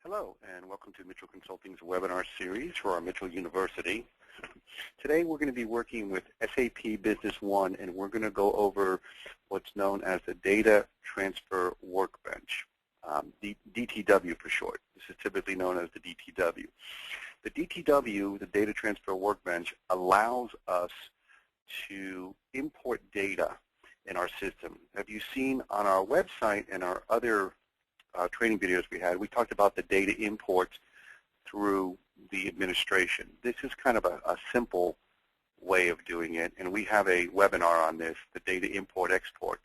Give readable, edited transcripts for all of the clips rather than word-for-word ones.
Hello, and welcome to Michell Consulting's webinar series for our Michell University. Today we're going to be working with SAP Business One, and we're going to go over what's known as the Data Transfer Workbench, DTW for short. This is typically known as the DTW. The DTW, the Data Transfer Workbench, allows us to import data in our system. Have you seen on our website and our other training videos we talked about the data imports through the administration. This is kind of a simple way of doing it, and we have a webinar on this, the data import-export.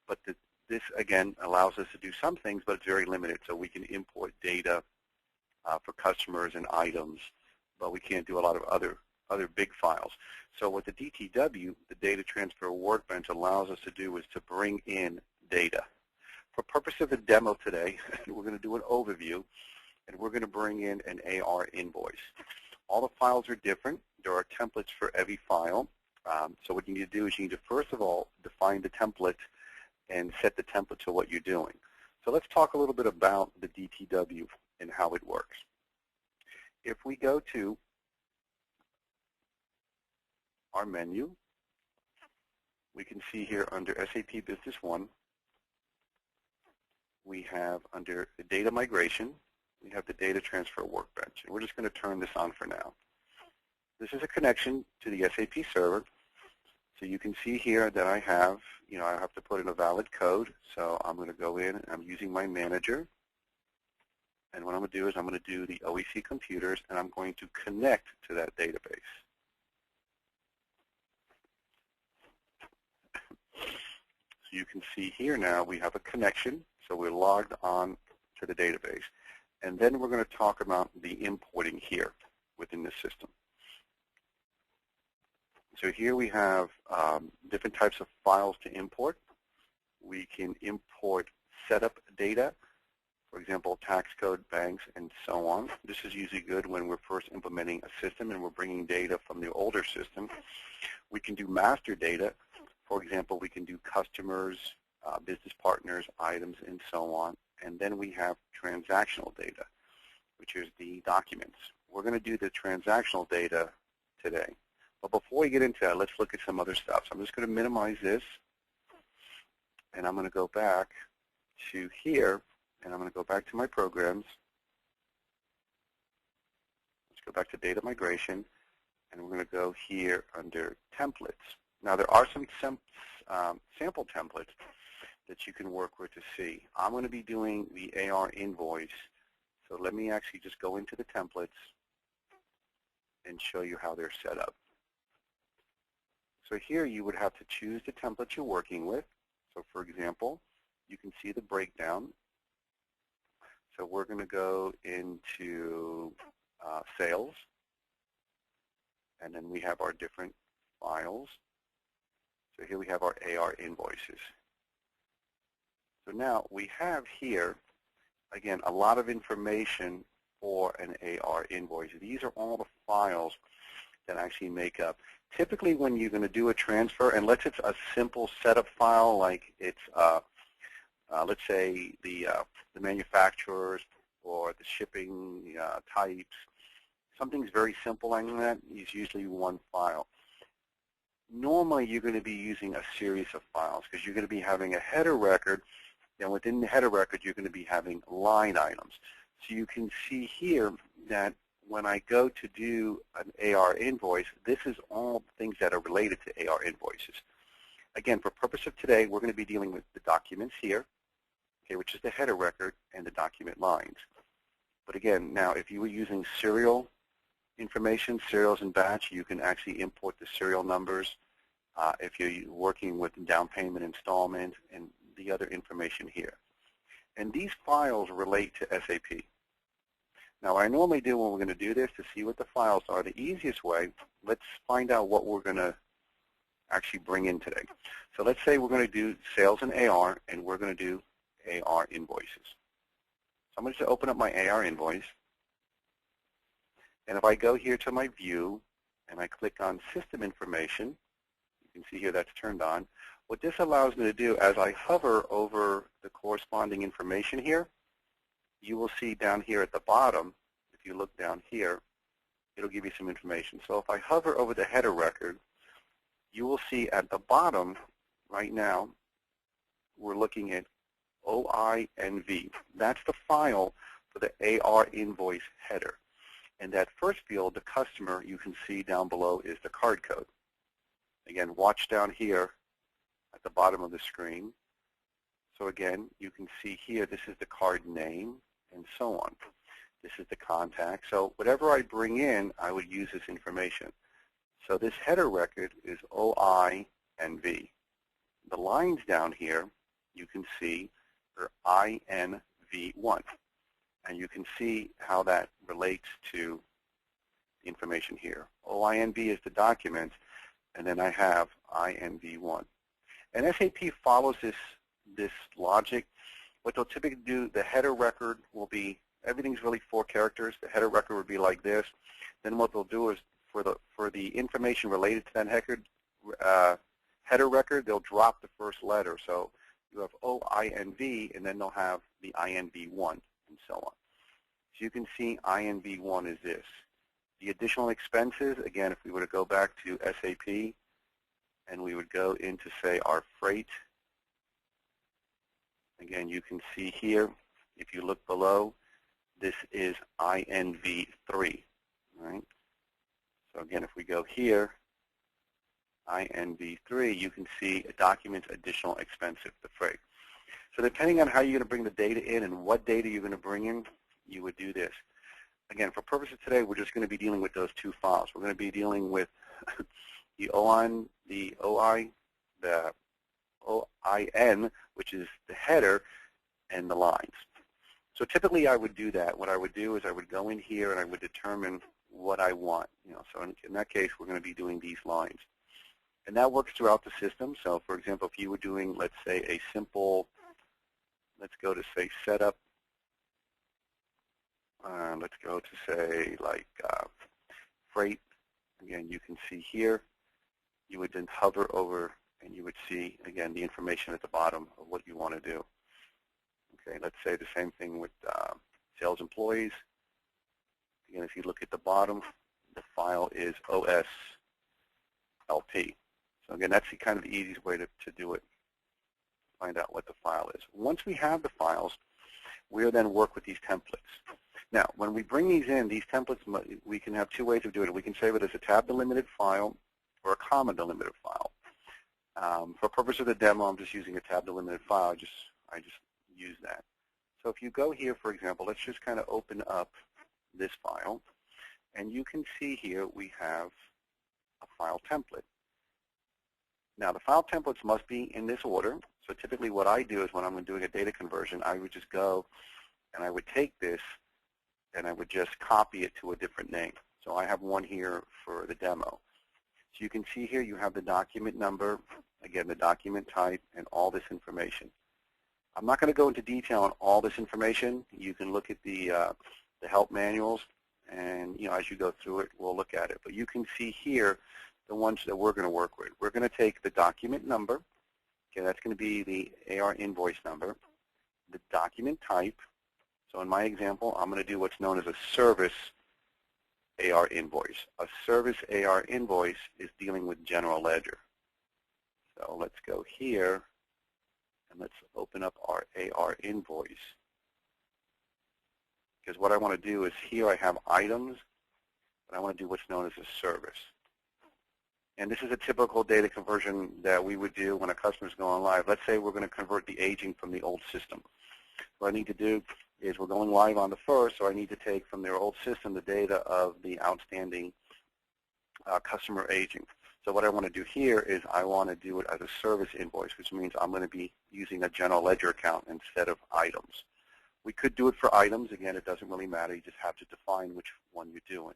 But this, again, allows us to do some things, but it's very limited, so we can import data for customers and items, but we can't do a lot of other big files. So what the DTW, the Data Transfer Workbench, allows us to do is to bring in data. For purpose of the demo today, we're going to do an overview, and we're going to bring in an AR invoice. All the files are different. There are templates for every file. So what you need to do is you need to, first of all, define the template and set the template to what you're doing. So let's talk a little bit about the DTW and how it works. If we go to our menu, we can see here under SAP Business One, we have under the data migration, we have the data transfer workbench. And we're just going to turn this on for now. This is a connection to the SAP server. So you can see here that I have to put in a valid code. So I'm going to go in and I'm using my manager. And what I'm going to do is I'm going to do the OEC computers, and I'm going to connect to that database. So you can see here now we have a connection. So we're logged on to the database. And then we're going to talk about the importing here within the system. So here we have different types of files to import. We can import setup data, for example, tax code, banks, and so on. This is usually good when we're first implementing a system and we're bringing data from the older system. We can do master data. For example, we can do customers, business partners, items, and so on. And then we have transactional data, which is the documents. We're going to do the transactional data today. But before we get into that, let's look at some other stuff. So I'm just going to minimize this, and I'm going to go back to here, and I'm going to go back to my programs. Let's go back to data migration, and we're going to go here under templates. Now, there are some sample templates that you can work with to see. I'm going to be doing the AR invoice, so let me actually just go into the templates and show you how they're set up. So here you would have to choose the template you're working with. So for example, you can see the breakdown. So we're going to go into sales, and then we have our different files. So here we have our AR invoices. So now we have here, again, a lot of information for an AR invoice. These are all the files that actually make up. Typically when you're going to do a transfer, unless it's a simple setup file, like it's, let's say, the manufacturers or the shipping types, something's very simple like that is usually one file. Normally you're going to be using a series of files because you're going to be having a header record, and within the header record you're going to be having line items. So you can see here that when I go to do an AR invoice, this is all things that are related to AR invoices. Again, for purpose of today, we're going to be dealing with the documents here, okay, which is the header record and the document lines. But again, now if you were using serial information, serials and batch, you can actually import the serial numbers. If you're working with down payment installment and the other information here. And these files relate to SAP. Now, what I normally do when we're going to do this to see what the files are, the easiest way, let's find out what we're going to actually bring in today. So let's say we're going to do sales and AR, and we're going to do AR invoices. So I'm going to open up my AR invoice. And if I go here to my view, and I click on system information, you can see here that's turned on. What this allows me to do, as I hover over the corresponding information here, you will see down here at the bottom, if you look down here, it'll give you some information. So if I hover over the header record, you will see at the bottom right now, we're looking at OINV. That's the file for the AR invoice header. And that first field, the customer, you can see down below is the card code. Again, watch down here at the bottom of the screen. So again, you can see here, this is the card name and so on. This is the contact. So whatever I bring in, I would use this information. So this header record is OINV. The lines down here, you can see, are INV1. And you can see how that relates to the information here. OINV is the document, and then I have INV1. And SAP follows this logic. What they'll typically do, the header record will be, everything's really 4 characters. The header record would be like this. Then what they'll do is for the information related to that header record, they'll drop the first letter. So you have OINV, and then they'll have the INV1, and so on. So you can see INV1 is this. The additional expenses, again, if we were to go back to SAP, and we would go into, say, our freight, again, you can see here, if you look below, this is INV3, right? So again, if we go here, INV3, you can see a document additional expensive, the freight. So depending on how you're going to bring the data in and what data you're going to bring in, you would do this. Again, for purposes today, we're just going to be dealing with those 2 files. We're going to be dealing with the OIN, which is the header, and the lines. So typically I would do that. What I would do is I would go in here and I would determine what I want. So in that case, we're going to be doing these lines. And that works throughout the system. So for example, if you were doing, let's say, a simple, let's go to, say, setup. Let's go to, say, like freight. Again, you can see here. You would then hover over, and you would see, again, the information at the bottom of what you want to do. Okay, let's say the same thing with sales employees. Again, if you look at the bottom, the file is OSLP. So again, that's kind of the easiest way to do it, find out what the file is. Once we have the files, we'll then work with these templates. Now, when we bring these in, these templates, we can have 2 ways of doing it. We can save it as a tab-delimited file or a comma-delimited file. For purpose of the demo, I'm just using a tab-delimited file. I just use that. So if you go here, for example, let's just kind of open up this file. And you can see here we have a file template. Now, the file templates must be in this order. So typically what I do is when I'm doing a data conversion, I would just go and I would take this and I would just copy it to a different name. So I have one here for the demo. So you can see here you have the document number, again, the document type, and all this information. I'm not going to go into detail on all this information. You can look at the help manuals, and as you go through it, we'll look at it. But you can see here the ones that we're going to work with. We're going to take the document number. Okay, that's going to be the AR invoice number, the document type. So in my example, I'm going to do what's known as a service AR invoice. A service AR invoice is dealing with general ledger. So let's go here, and let's open up our AR invoice. Because what I want to do is here I have items, but I want to do what's known as a service. And this is a typical data conversion that we would do when a customer's going live. Let's say we're going to convert the aging from the old system. What I need to do is we're going live on the 1st, so I need to take from their old system the data of the outstanding customer aging. So what I want to do here is I want to do it as a service invoice, which means I'm going to be using a general ledger account instead of items. We could do it for items. Again, it doesn't really matter. You just have to define which one you're doing.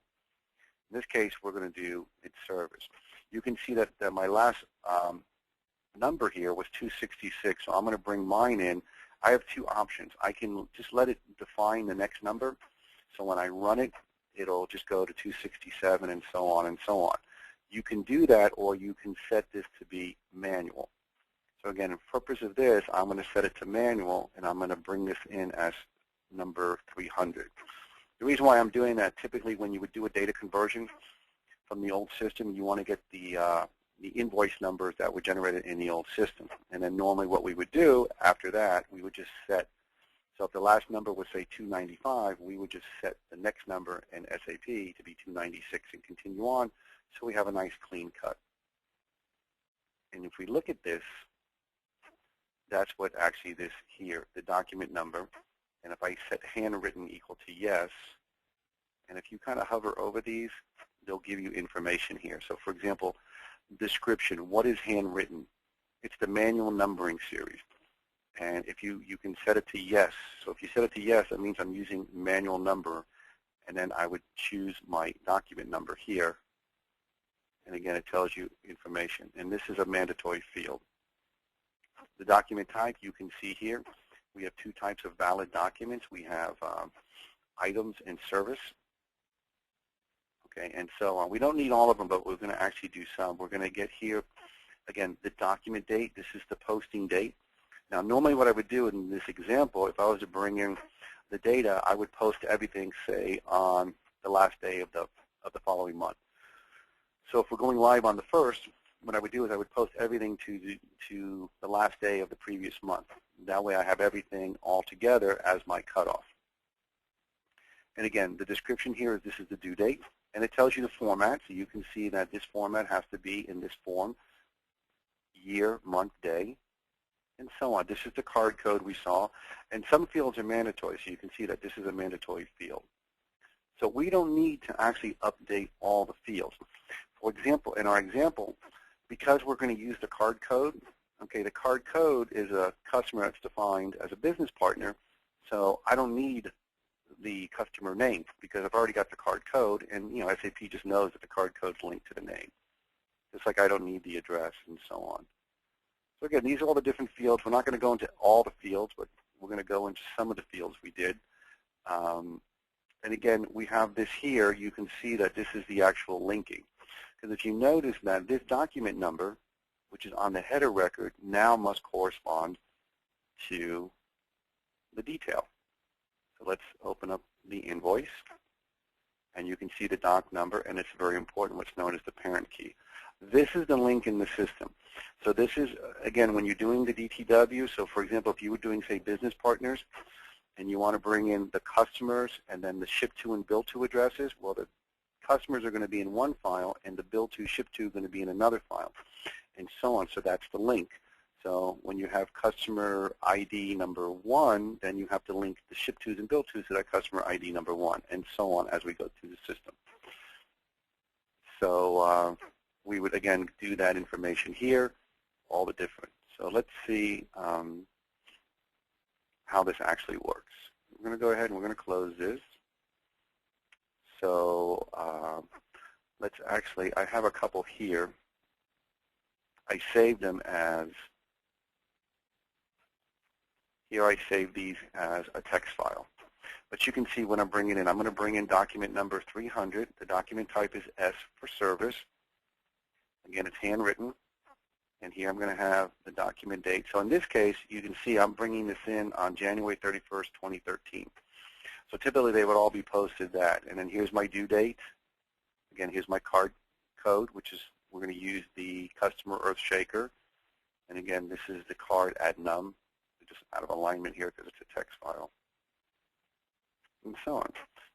In this case, we're going to do its service. You can see that my last number here was 266, so I'm going to bring mine in. I have 2 options. I can just let it define the next number, so when I run it, it'll just go to 267 and so on and so on. You can do that, or you can set this to be manual. So again, in purpose of this, I'm going to set it to manual, and I'm going to bring this in as number 300. The reason why I'm doing that, typically when you would do a data conversion from the old system, you want to get the invoice numbers that were generated in the old system. And then normally what we would do after that, we would just set, so if the last number was, say, 295, we would just set the next number in SAP to be 296 and continue on, so we have a nice clean cut. And if we look at this, that's what actually this here, the document number. And if I set handwritten equal to yes, and if you kind of hover over these, they'll give you information here. So for example, description, what is handwritten? It's the manual numbering series. And if you can set it to yes. So if you set it to yes, that means I'm using manual number. And then I would choose my document number here. And again, it tells you information. And this is a mandatory field. The document type, you can see here, we have two types of valid documents. We have items and service. Okay, and so on. We don't need all of them, but we're going to actually do some. We're going to get here, again, the document date. This is the posting date. Now, normally what I would do in this example, if I was to bring in the data, I would post everything, say, on the last day of the following month. So if we're going live on the 1st, what I would do is I would post everything to the last day of the previous month. That way I have everything all together as my cutoff. And again, the description here is this is the due date, and it tells you the format. So you can see that this format has to be in this form, year, month, day, and so on. This is the card code we saw. And some fields are mandatory, so you can see that this is a mandatory field. So we don't need to actually update all the fields. For example, in our example, because we're going to use the card code, okay, the card code is a customer that's defined as a business partner, so I don't need the customer name because I've already got the card code, and SAP just knows that the card code's linked to the name. Just like I don't need the address and so on. So again, these are all the different fields. We're not going to go into all the fields, but we're going to go into some of the fields we did. And again, we have this here. You can see that this is the actual linking. Because if you notice that this document number, which is on the header record, now must correspond to the detail. So let's open up the invoice. And you can see the doc number, and it's very important, what's known as the parent key. This is the link in the system. So this is, again, when you're doing the DTW, so for example, if you were doing, say, business partners, and you want to bring in the customers and then the ship to and bill to addresses, well, the customers are going to be in one file, and the bill to, ship to are going to be in another file, and so on. So that's the link. So when you have customer ID number 1, then you have to link the ship tos and bill tos to that customer ID number 1, and so on as we go through the system. So we would, again, do that information here, all the different. So let's see how this actually works. We're going to go ahead and we're going to close this. So let's actually, I have a couple here. I saved them as, here I save these as a text file. But you can see when I'm bringing in, I'm going to bring in document number 300. The document type is S for service. Again, it's handwritten. And here I'm going to have the document date. So in this case, you can see I'm bringing this in on January 31st, 2013. So typically they would all be posted that. And then here's my due date. Again, here's my card code, which is, we're going to use the customer earth shaker. And again, this is the card ad num. Just out of alignment here because it's a text file. And so on.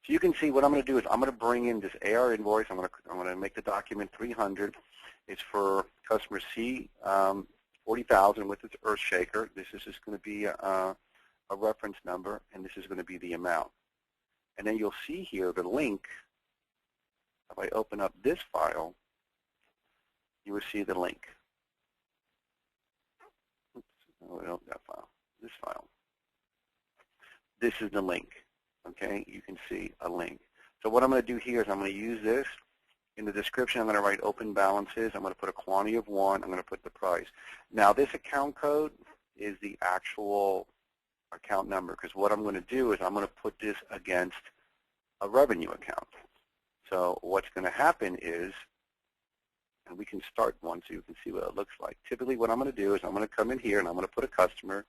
So you can see what I'm going to do is I'm going to bring in this AR invoice. I'm going to make the document 300. It's for customer C 40,000 with its earth shaker. This is just going to be a reference number, and this is going to be the amount. And then you'll see here the link. If I open up this file, you will see the link. Oops, no, that file. This file. This is the link. Okay, you can see a link. So what I'm going to do here is I'm going to use this. In the description, I'm going to write open balances. I'm going to put a quantity of 1. I'm going to put the price. Now, this account code is the actual account number, because what I'm going to do is I'm going to put this against a revenue account. So what's going to happen is, and we can start one so you can see what it looks like. Typically, what I'm going to do is I'm going to come in here and I'm going to put a customer.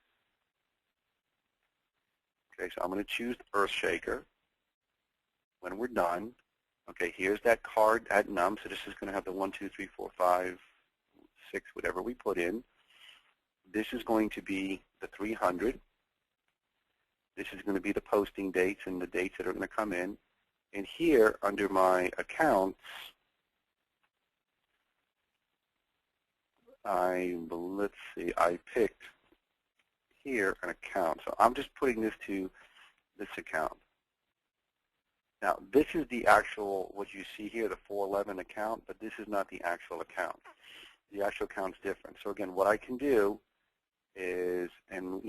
Okay, so I'm going to choose Earthshaker. When we're done, okay, here's that card at num. So this is going to have the 1, 2, 3, 4, 5, 6, whatever we put in. This is going to be the 300. This is going to be the posting dates and the dates that are going to come in. And here, under my accounts, let's see, I picked here an account. So I'm just putting this to this account. Now, this is the actual, what you see here, the 411 account, but this is not the actual account. The actual account's different. So again, what I can do is, and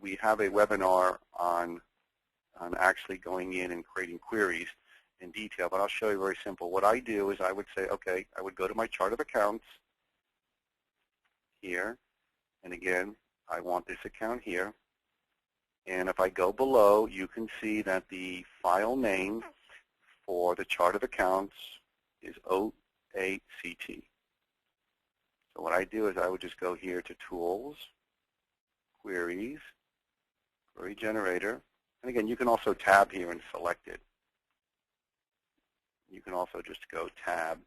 we have a webinar on actually going in and creating queries in detail, but I'll show you very simple. What I do is I would say, okay, I would go to my chart of accounts here, and again, I want this account here. And if I go below, you can see that the file name for the chart of accounts is O8CT. So what I do is I would just go here to Tools, Queries, Query Generator. And again, you can also tab here and select it. You can also just go tab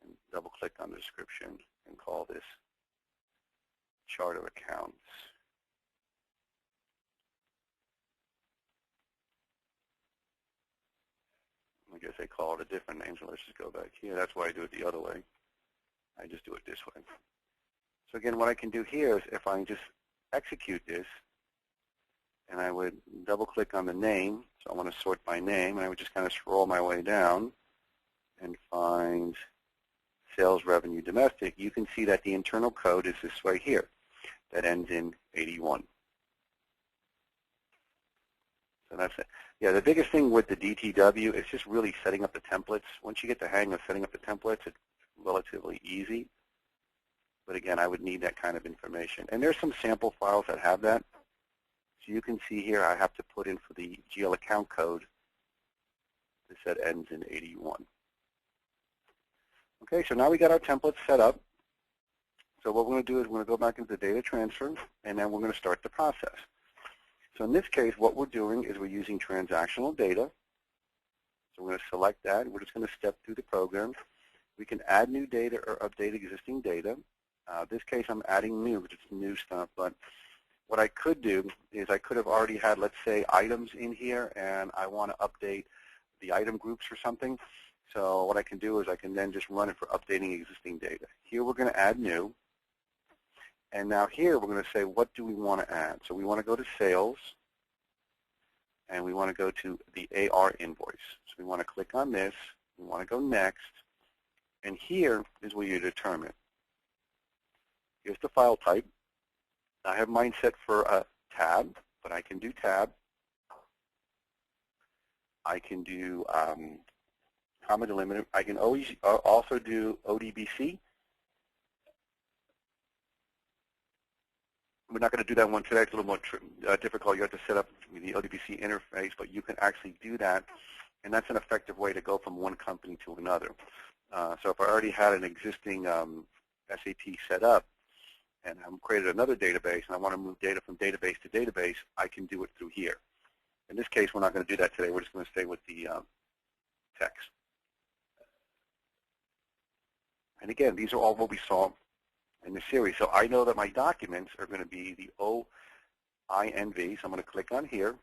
and double-click on the description and call this chart of accounts. I guess they call it a different name, so let's just go back here. That's why I do it the other way. I just do it this way. So again, what I can do here is if I just execute this, and I would double-click on the name, so I want to sort by name, and I would just kind of scroll my way down and find sales revenue domestic. You can see that the internal code is this way here that ends in 81. So that's it. Yeah, the biggest thing with the DTW is just really setting up the templates. Once you get the hang of setting up the templates, it's relatively easy. But again, I would need that kind of information. And there's some sample files that have that. So you can see here I have to put in for the GL account code. This that ends in 81. Okay, so now we got our templates set up. So what we're going to do is we're going to go back into the data transfer, and then we're going to start the process. So in this case, what we're doing is we're using transactional data. So we're going to select that. We're just going to step through the program. We can add new data or update existing data. This case, I'm adding new, because it's new stuff. But what I could do is I could have already had, let's say, items in here, and I want to update the item groups or something. So what I can do is I can then just run it for updating existing data. Here we're going to add new. And now here we're going to say, what do we want to add? So we want to go to sales, and we want to go to the AR invoice. So we want to click on this. We want to go next. And here is where you determine. Here's the file type. I have mine set for a tab, but I can do tab. I can do comma delimiter. I can always also do ODBC. We're not going to do that one today. It's a little more difficult. You have to set up the ODBC interface, but you can actually do that, and that's an effective way to go from one company to another. So if I already had an existing SAP set up, and I've created another database, and I want to move data from database to database, I can do it through here. In this case, we're not going to do that today. We're just going to stay with the text. And again, these are all what we saw in the series. So I know that my documents are going to be the OINV, so I'm going to click on here,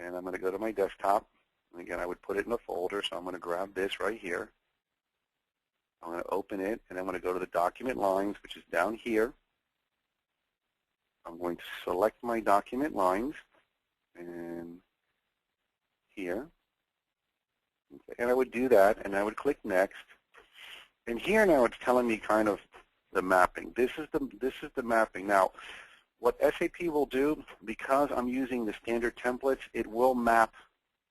and I'm going to go to my desktop. And again, I would put it in a folder, so I'm going to grab this right here. I'm going to open it, and I'm going to go to the document lines, which is down here. I'm going to select my document lines, and here. Okay, and I would do that, and I would click next. And here now it's telling me kind of the mapping. This is the mapping. Now, what SAP will do, because I'm using the standard templates, it will map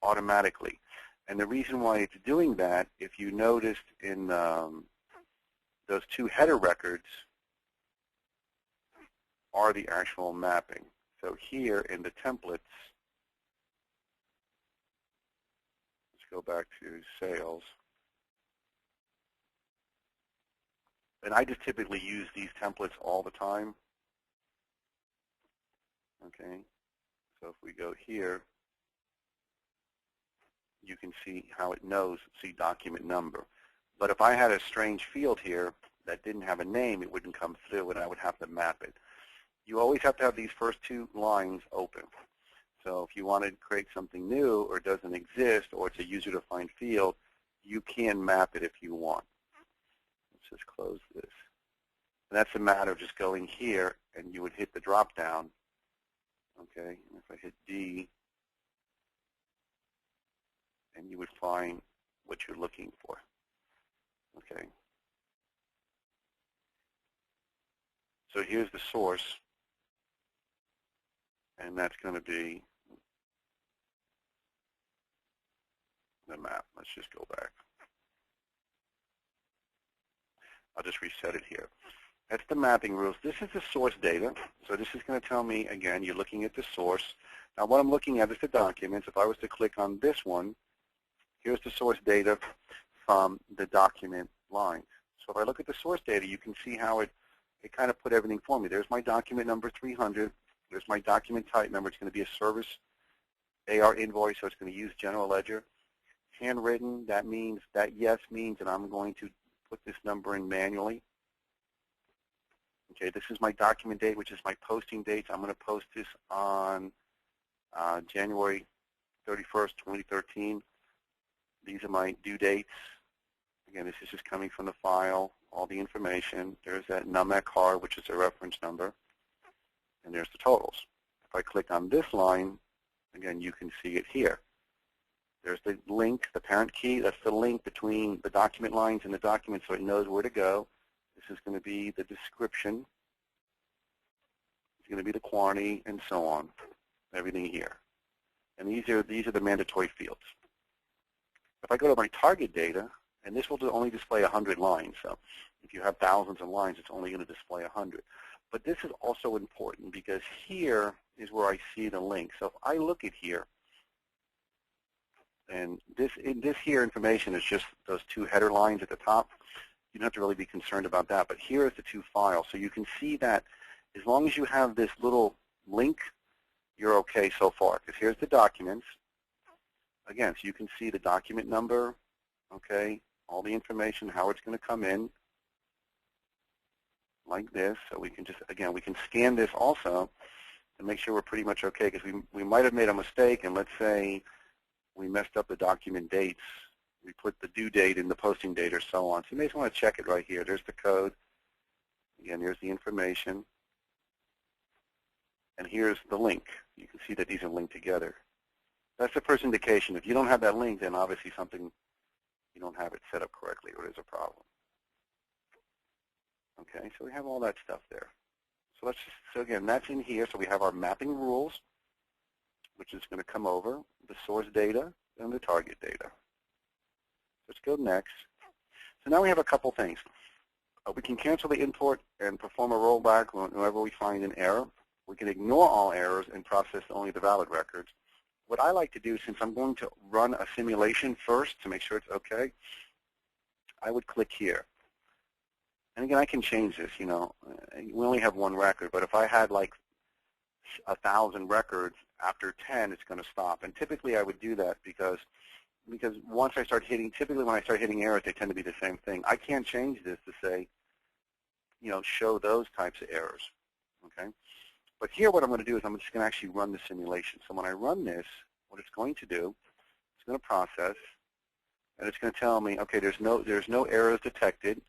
automatically. And the reason why it's doing that, if you noticed in those two header records, are the actual mapping. So here in the templates, let's go back to sales. And I just typically use these templates all the time. Okay, so if we go here, you can see how it knows, see document number. But if I had a strange field here that didn't have a name, it wouldn't come through, and I would have to map it. You always have to have these first two lines open. So if you want to create something new or it doesn't exist or it's a user-defined field, you can map it if you want. Let's just close this. And that's a matter of just going here, and you would hit the drop-down. Okay, and if I hit D, and you would find what you're looking for. Okay. So here's the source, and that's going to be the map. Let's just go back. I'll just reset it here. That's the mapping rules. This is the source data. So this is going to tell me, again, you're looking at the source. Now what I'm looking at is the documents. If I was to click on this one, here's the source data from the document lines. So if I look at the source data, you can see how it kind of put everything for me. There's my document number 300. There's my document type number. It's going to be a service AR invoice, so it's going to use general ledger. Handwritten, that means, that yes means that I'm going to put this number in manually. Okay, this is my document date, which is my posting date. I'm going to post this on January 31st, 2013. These are my due dates. Again, this is just coming from the file, all the information. There's that NUMEC card, which is a reference number, and there's the totals. If I click on this line, again, you can see it here. There's the link, the parent key. That's the link between the document lines and the document, so it knows where to go. This is going to be the description. It's going to be the quantity, and so on. Everything here. And these are the mandatory fields. If I go to my target data, and this will only display 100 lines. So if you have thousands of lines, it's only going to display 100. But this is also important because here is where I see the link. So if I look at here, and this here information is just those two header lines at the top. You don't have to really be concerned about that. But here is the two files. So you can see that as long as you have this little link, you're okay so far. Because here's the documents. Again, so you can see the document number, okay, all the information, how it's going to come in, like this. So we can just, again, we can scan this also to make sure we're pretty much okay, because we might have made a mistake, and let's say we messed up the document dates. We put the due date in the posting date or so on. So you may just want to check it right here. There's the code. Again, here's the information. And here's the link. You can see that these are linked together. That's the first indication. If you don't have that link, then obviously something, you don't have it set up correctly, or there's a problem. Okay, so we have all that stuff there. So let's just, so again, that's in here. So we have our mapping rules, which is going to come over, the source data, and the target data. Let's go next. So now we have a couple things. We can cancel the import and perform a rollback whenever we find an error. We can ignore all errors and process only the valid records. What I like to do, since I'm going to run a simulation first to make sure it's okay, I would click here. And again, I can change this, you know. We only have one record, but if I had like 1,000 records, after 10, it's going to stop. And typically I would do that because once I start hitting, typically when I start hitting errors, they tend to be the same thing. I can't change this to say, you know, show those types of errors, okay? But here what I'm going to do is I'm just going to actually run the simulation. So when I run this, what it's going to do, it's going to process, and it's going to tell me, okay, there's no errors detected,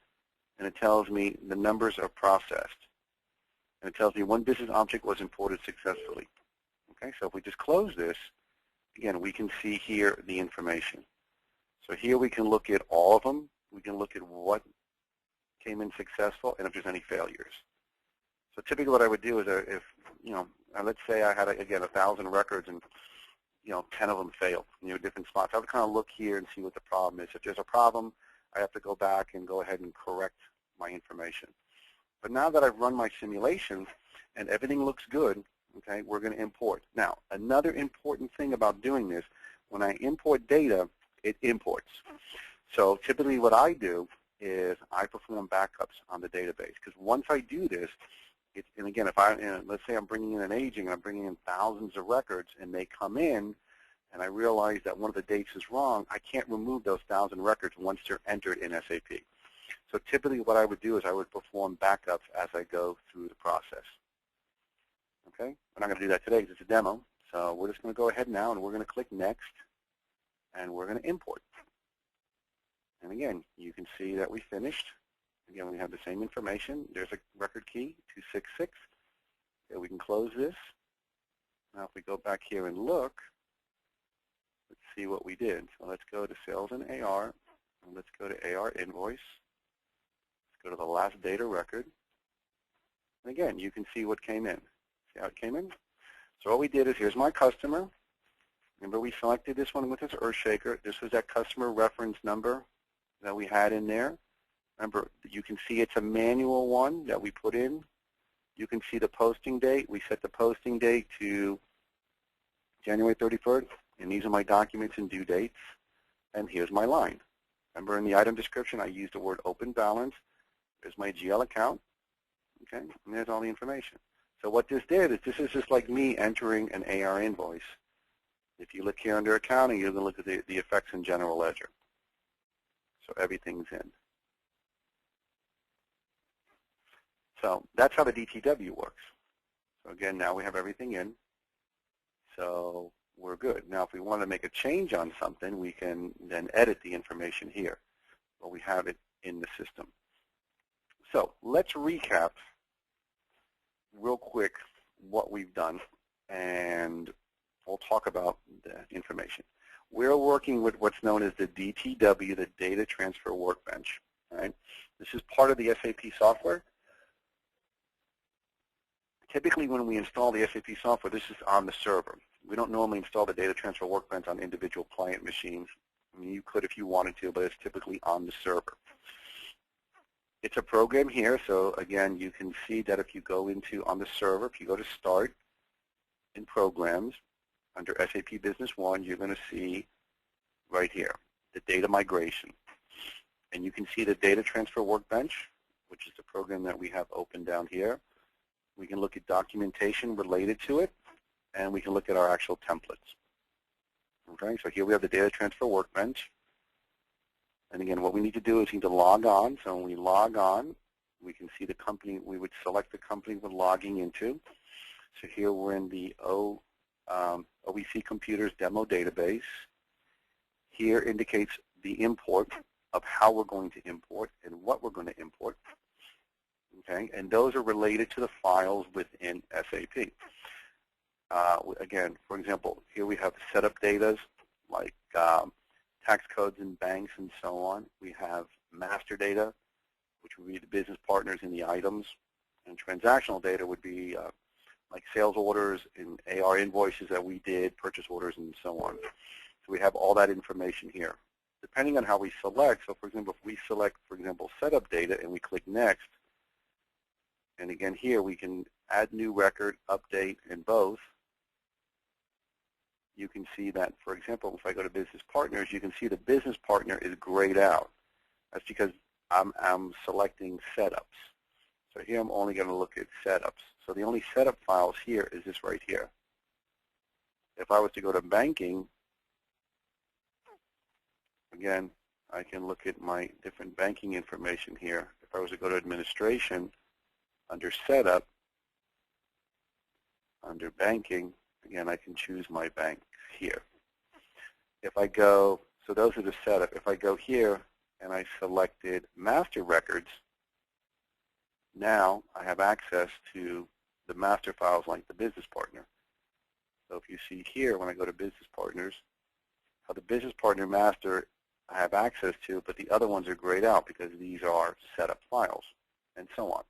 and it tells me the numbers are processed. And it tells me one business object was imported successfully. Okay, so if we just close this, again, we can see here the information. So here we can look at all of them. We can look at what came in successful and if there's any failures. So typically what I would do is if, you know, let's say I had, again, 1,000 records and, you know, 10 of them failed, you know, different spots. I would kind of look here and see what the problem is. If there's a problem, I have to go back and go ahead and correct my information. But now that I've run my simulation and everything looks good, okay, we're going to import. Now, another important thing about doing this, when I import data, it imports. So typically what I do is I perform backups on the database, because once I do this, And again, let's say I'm bringing in an aging, and I'm bringing in thousands of records, and they come in, and I realize that one of the dates is wrong, I can't remove those 1,000 records once they're entered in SAP. So typically what I would do is I would perform backups as I go through the process. Okay? We're not going to do that today because it's a demo. So we're just going to go ahead now, and we're going to click Next, and we're going to import. And again, you can see that we finished. Again, we have the same information. There's a record key, 266. Okay, we can close this. Now if we go back here and look, let's see what we did. So let's go to Sales and AR, and let's go to AR Invoice. Let's go to the last data record. And again, you can see what came in. See how it came in? So what we did is, here's my customer. Remember, we selected this one with this Earthshaker. This was that customer reference number that we had in there. Remember, you can see it's a manual one that we put in. You can see the posting date. We set the posting date to January 31st, and these are my documents and due dates. And here's my line. Remember, in the item description, I used the word open balance. There's my GL account, okay, and there's all the information. So what this did is, this is just like me entering an AR invoice. If you look here under accounting, you're going to look at the effects in general ledger. So everything's in. So that's how the DTW works. So again, now we have everything in. So we're good. Now if we want to make a change on something, we can then edit the information here. But we have it in the system. So let's recap real quick what we've done, and we'll talk about the information. We're working with what's known as the DTW, the Data Transfer Workbench. Right? This is part of the SAP software. Typically when we install the SAP software, this is on the server. We don't normally install the Data Transfer Workbench on individual client machines. I mean, you could if you wanted to, but it's typically on the server. It's a program here, so again, you can see that if you go into, on the server, if you go to Start in Programs, under SAP Business One, you're going to see right here, the data migration. And you can see the Data Transfer Workbench, which is the program that we have open down here. We can look at documentation related to it, and we can look at our actual templates. Okay, so here we have the Data Transfer Workbench. And again, what we need to do is we need to log on. So when we log on, we can see the company. We would select the company we're logging into. So here we're in the OEC Computers Demo Database. Here indicates the import of how we're going to import and what we're going to import. Okay, and those are related to the files within SAP. Again, for example, here we have setup data like tax codes and banks and so on. We have master data, which would be the business partners in the items, and transactional data would be like sales orders and AR invoices that we did, purchase orders, and so on. So we have all that information here. Depending on how we select, so for example, if we select, for example, setup data and we click Next, and again here we can add new record, update, in both. You can see that, for example, if I go to Business Partners, you can see the business partner is grayed out. That's because I'm selecting setups. So here I'm only going to look at setups. So the only setup files here is this right here. If I was to go to banking, again, I can look at my different banking information here. If I was to go to administration, under setup, under banking, again, I can choose my bank here. If I go, so those are the setup. If I go here and I selected master records, now I have access to the master files like the business partner. So if you see here, when I go to business partners, how the business partner master I have access to, but the other ones are grayed out because these are setup files, and so on.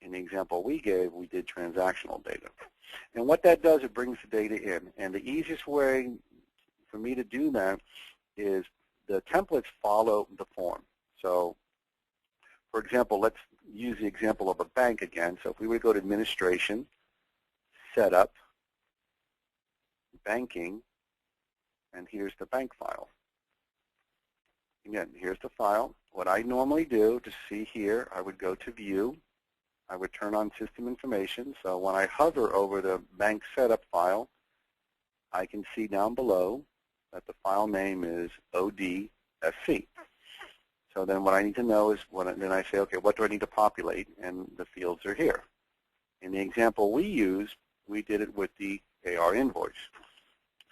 In the example we gave, we did transactional data. And what that does, it brings the data in. And the easiest way for me to do that is the templates follow the form. So, for example, let's use the example of a bank again. So if we would go to administration, setup, banking, and here's the bank file. Again, here's the file. What I normally do to see here, I would go to view, I would turn on system information. So when I hover over the bank setup file, I can see down below that the file name is ODSC. So then what I need to know is, then I say, okay, what do I need to populate? And the fields are here. In the example we used, we did it with the AR invoice.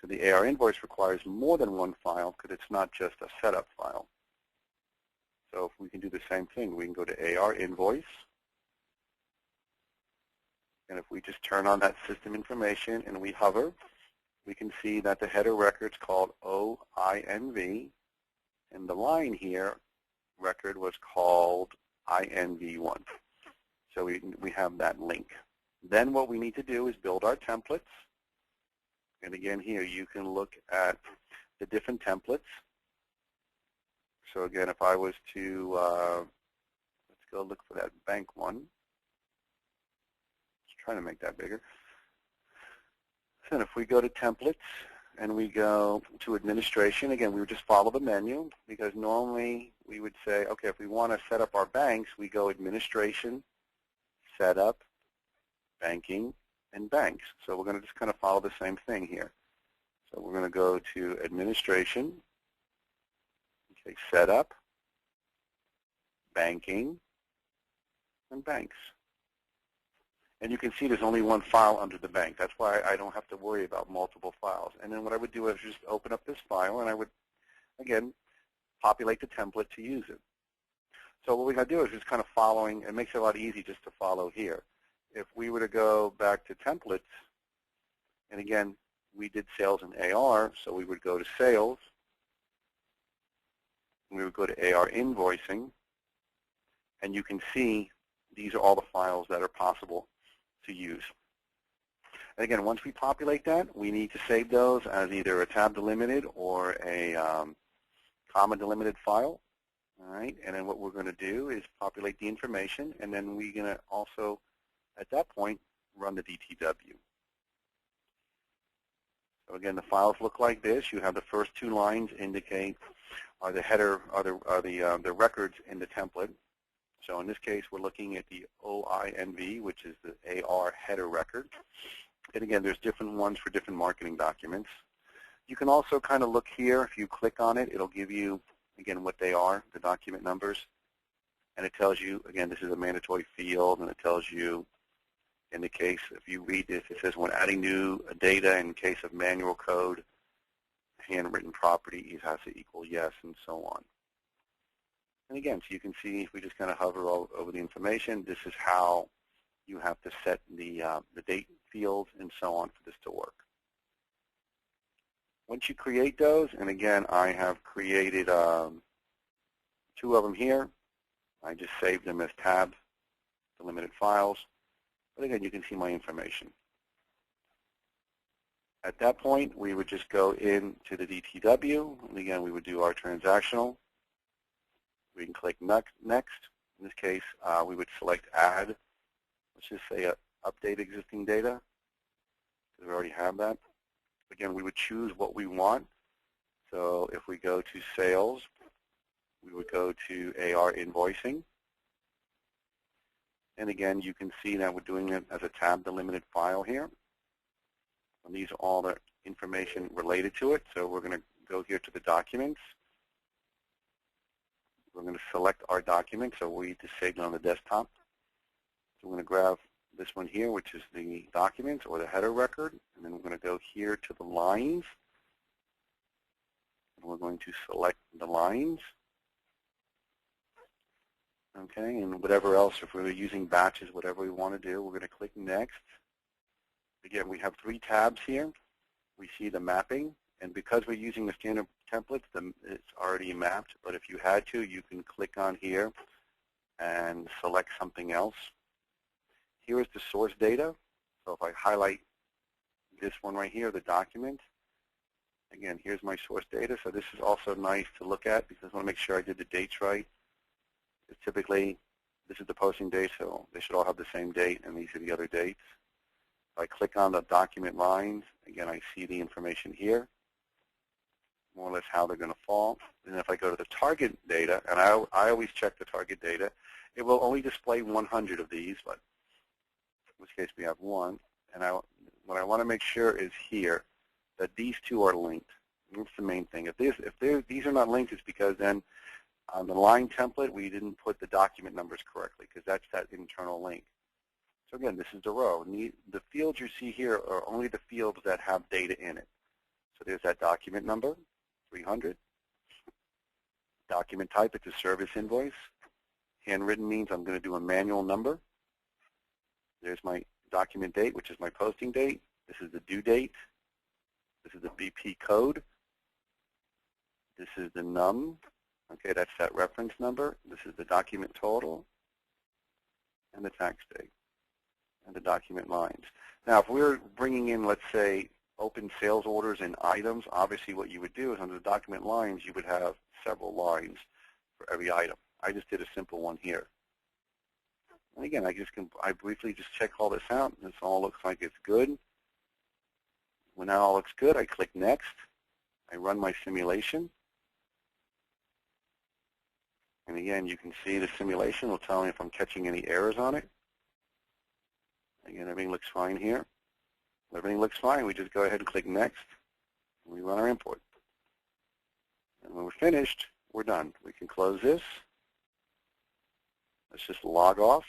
So the AR invoice requires more than one file because it's not just a setup file. So if we can do the same thing, we can go to AR invoice. And if we just turn on that system information and we hover, we can see that the header record's called OINV. And the line here, record, was called INV1. So we have that link. Then what we need to do is build our templates. And again, here you can look at the different templates. So again, if I was to, let's go look for that bank one. Just trying to make that bigger. So if we go to templates and we go to administration, again, we would just follow the menu because normally we would say, okay, if we want to set up our banks, we go administration, setup, banking, and banks. So we're going to just kind of follow the same thing here. So we're going to go to administration, okay, setup, banking, and banks. And you can see there's only one file under the bank. That's why I don't have to worry about multiple files. And then what I would do is just open up this file, and I would, again, populate the template to use it. So what we're going to do is just kind of following. It makes it a lot easier just to follow here. If we were to go back to templates, and again, we did sales and AR, so we would go to sales, and we would go to AR invoicing, and you can see these are all the files that are possible to use. And again, once we populate that, we need to save those as either a tab delimited or a comma delimited file. All right, and then what we're going to do is populate the information, and then we're going to also, at that point, run the DTW. So again, the files look like this. You have the first two lines indicate are the header, are the records in the template. So in this case, we're looking at the OINV, which is the AR header record. And again, there's different ones for different marketing documents. You can also kind of look here. If you click on it, it'll give you, again, what they are, the document numbers. And it tells you, again, this is a mandatory field, and it tells you, in the case, if you read this, it says when adding new data in case of manual code, handwritten property has to equal yes, and so on. And again, so you can see if we just kind of hover over the information, this is how you have to set the date fields and so on for this to work. Once you create those, and again, I have created two of them here. I just saved them as tab delimited files. But again, you can see my information. At that point, we would just go into the DTW, and again, we would do our transactional. We can click next. In this case, we would select add. Let's just say update existing data, because we already have that. Again, we would choose what we want. So if we go to sales, we would go to AR invoicing. And again, you can see that we're doing it as a tab delimited file here. And these are all the information related to it. So we're going to go here to the documents. We're going to select our document, so we just saved it on the desktop. So we're going to grab this one here, which is the documents or the header record, and then we're going to go here to the lines, and we're going to select the lines. Okay, and whatever else, if we're using batches, whatever we want to do, we're going to click next. Again, we have three tabs here. We see the mapping, and because we're using the standard templates, it's already mapped, but if you had to, you can click on here and select something else. Here is the source data. So if I highlight this one right here, the document, again, here's my source data. So this is also nice to look at because I want to make sure I did the dates right. Because typically, this is the posting date, so they should all have the same date, and these are the other dates. If I click on the document lines, again, I see the information here, more or less how they're going to fall. And if I go to the target data, and I always check the target data, It will only display 100 of these, but in this case we have one. And what I want to make sure is here that these two are linked. That's the main thing. If these are not linked, it's because then on the line template we didn't put the document numbers correctly, because that's that internal link. So again, this is the row. The fields you see here are only the fields that have data in it. So there's that document number, 300. Document type, it's a service invoice. Handwritten means I'm going to do a manual number. There's my document date, which is my posting date. This is the due date. This is the BP code. This is the num. Okay, that's that reference number. This is the document total and the tax date and the document lines. Now, if we're bringing in, let's say, open sales orders and items, obviously what you would do is under the document lines, you would have several lines for every item. I just did a simple one here. And again, I briefly just check all this out. This all looks like it's good. When that all looks good, I click Next. I run my simulation. And again, you can see the simulation will tell me if I'm catching any errors on it. Again, everything looks fine here. When everything looks fine, we just go ahead and click Next. And we run our import. And when we're finished, we're done. We can close this. Let's just log off.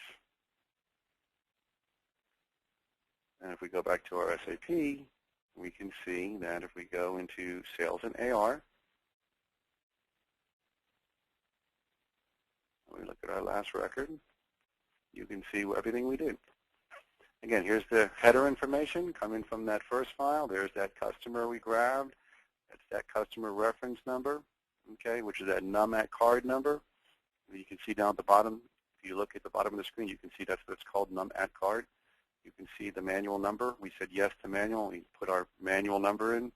And if we go back to our SAP, we can see that if we go into Sales and AR, we look at our last record, you can see everything we did. Again, here's the header information coming from that first file. There's that customer we grabbed. That's that customer reference number, okay, which is that num@card card number. You can see down at the bottom, if you look at the bottom of the screen, you can see that's what it's called, num@card card. You can see the manual number. We said yes to manual. We put our manual number in.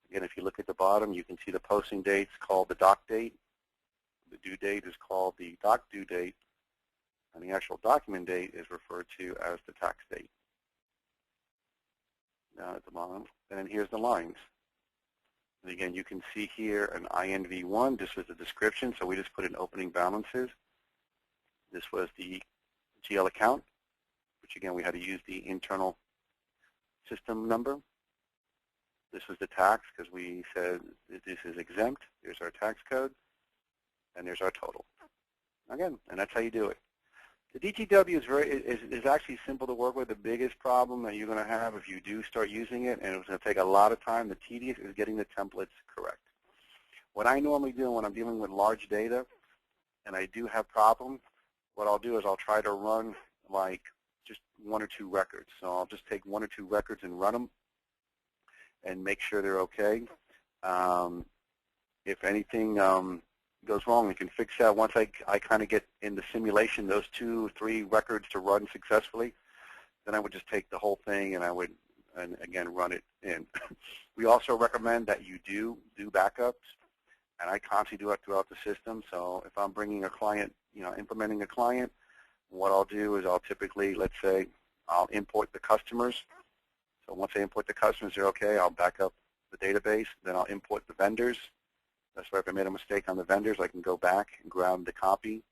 Again, if you look at the bottom, you can see the posting date's called the doc date. The due date is called the doc due date. And the actual document date is referred to as the tax date. Down at the bottom. And then here's the lines. And again, you can see here an INV1. This was the description, so we just put in opening balances. This was the GL account, which again, we had to use the internal system number. This was the tax, because we said this is exempt. There's our tax code, and there's our total. Again, and that's how you do it. The DTW is actually simple to work with. The biggest problem that you're going to have if you do start using it, and it's going to take a lot of time, the tedious, is getting the templates correct. What I normally do when I'm dealing with large data, and I do have problems, what I'll do is I'll try to run like just 1 or 2 records. So I'll just take 1 or 2 records and run them and make sure they're okay. If anything goes wrong, we can fix that. Once I kind of get in the simulation, those 2 or 3 records to run successfully, then I would just take the whole thing and I would, and again, run it in. We also recommend that you do backups, and I constantly do it throughout the system. So if I'm bringing a client, implementing a client, what I'll do is I'll typically, let's say, I'll import the customers. So once I import the customers, they're okay, I'll back up the database. Then I'll import the vendors. That's why if I made a mistake on the vendors, I can go back and grab the copy.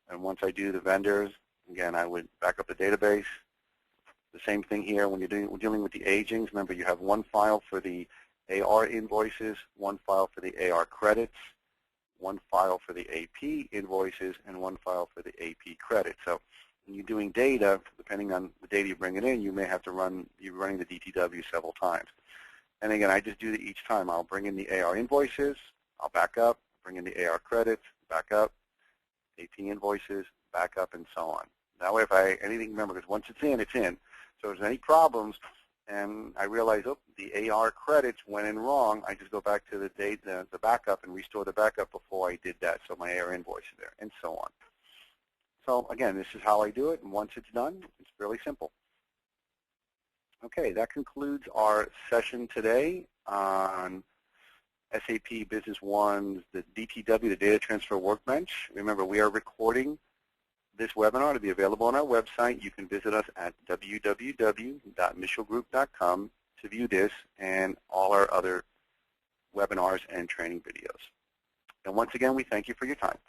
And once I do the vendors, again, I would back up the database. The same thing here when we're dealing with the agings. Remember, you have 1 file for the AR invoices, 1 file for the AR credits, 1 file for the AP invoices, and 1 file for the AP credits. So when you're doing data, depending on the data you bring it in, you may have to you're running the DTW several times. And again, I just do that each time. I'll bring in the AR invoices, I'll back up, bring in the AR credits, back up, AP invoices, back up, and so on. That way, if anything, remember, because once it's in, it's in. So if there's any problems, and I realize, oh, the AR credits went in wrong, I just go back to the backup and restore the backup before I did that, so my AR invoice is there, and so on. So again, this is how I do it, and once it's done, it's fairly simple. Okay, that concludes our session today on SAP Business One's the DTW, the Data Transfer Workbench. Remember, we are recording this webinar to be available on our website. You can visit us at www.michellgroup.com to view this and all our other webinars and training videos. And once again, we thank you for your time.